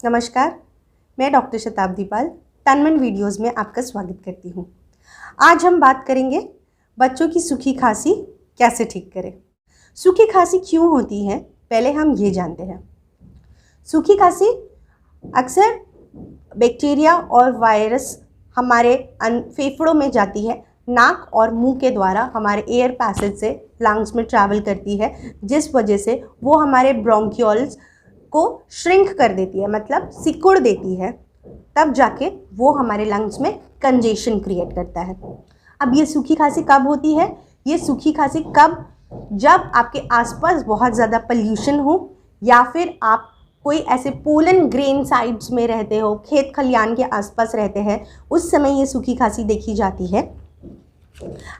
नमस्कार, मैं डॉक्टर शताब्दी पाल तनमन वीडियोज़ में आपका स्वागत करती हूँ। आज हम बात करेंगे बच्चों की सूखी खांसी कैसे ठीक करें। सूखी खांसी क्यों होती है, पहले हम ये जानते हैं। सूखी खांसी अक्सर बैक्टीरिया और वायरस हमारे फेफड़ों में जाती है, नाक और मुंह के द्वारा हमारे एयर पैसेज से लंग्स में ट्रैवल करती है, जिस वजह से वो हमारे ब्रोंकियोल्स को श्रिंक कर देती है, मतलब सिकुड़ देती है। तब जाके वो हमारे लंग्स में कंजेशन क्रिएट करता है। अब ये सूखी खांसी कब होती है? ये सूखी खांसी जब आपके आसपास बहुत ज़्यादा पोल्यूशन हो, या फिर आप कोई ऐसे पोलन ग्रेन साइट्स में रहते हो, खेत खलियान के आसपास रहते हैं, उस समय ये सूखी खांसी देखी जाती है।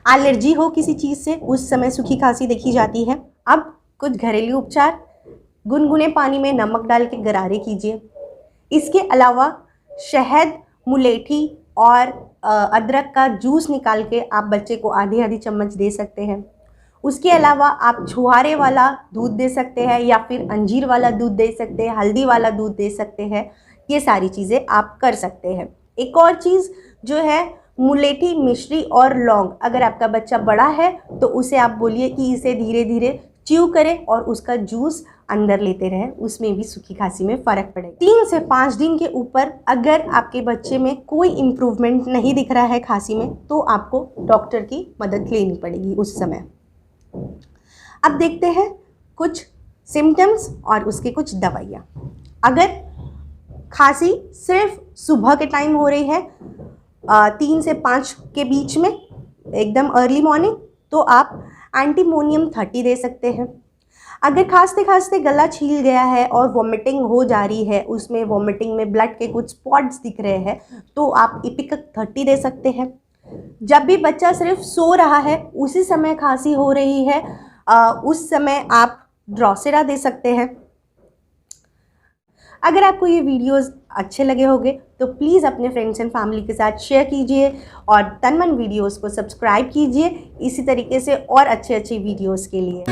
एलर्जी हो किसी चीज़ से, उस समय सूखी खांसी देखी जाती है। अब कुछ घरेलू उपचार, गुनगुने पानी में नमक डाल के गरारे कीजिए। इसके अलावा शहद, मुलेठी और अदरक का जूस निकाल के आप बच्चे को आधी आधी चम्मच दे सकते हैं। उसके अलावा आप छुहारे वाला दूध दे सकते हैं, या फिर अंजीर वाला दूध दे सकते हैं, हल्दी वाला दूध दे सकते हैं। ये सारी चीज़ें आप कर सकते हैं। एक और चीज़ जो है, मुलेठी, मिश्री और लौंग। अगर आपका बच्चा बड़ा है तो उसे आप बोलिए कि इसे धीरे धीरे च्यू करें और उसका जूस अंदर लेते रहें, उसमें भी सूखी खांसी में फ़र्क पड़ेगा। 3 से 5 दिन के ऊपर अगर आपके बच्चे में कोई इम्प्रूवमेंट नहीं दिख रहा है खांसी में, तो आपको डॉक्टर की मदद लेनी पड़ेगी उस समय। अब देखते हैं कुछ सिम्टम्स और उसके कुछ दवाइयाँ। अगर खांसी सिर्फ सुबह के टाइम हो रही है, 3 से 5 के बीच में, एकदम अर्ली मॉर्निंग, तो आप एंटीमोनियम 30 दे सकते हैं। अगर खांसते खांसते गला छील गया है और वॉमिटिंग हो जा रही है, उसमें वॉमिटिंग में ब्लड के कुछ स्पॉट्स दिख रहे हैं, तो आप इपिकक 30 दे सकते हैं। जब भी बच्चा सिर्फ सो रहा है, उसी समय खांसी हो रही है, उस समय आप ड्रोसेरा दे सकते हैं। अगर आपको ये वीडियोस अच्छे लगे होंगे तो प्लीज़ अपने फ्रेंड्स एंड फैमिली के साथ शेयर कीजिए और तनमन वीडियोस को सब्सक्राइब कीजिए, इसी तरीके से और अच्छे वीडियोस के लिए।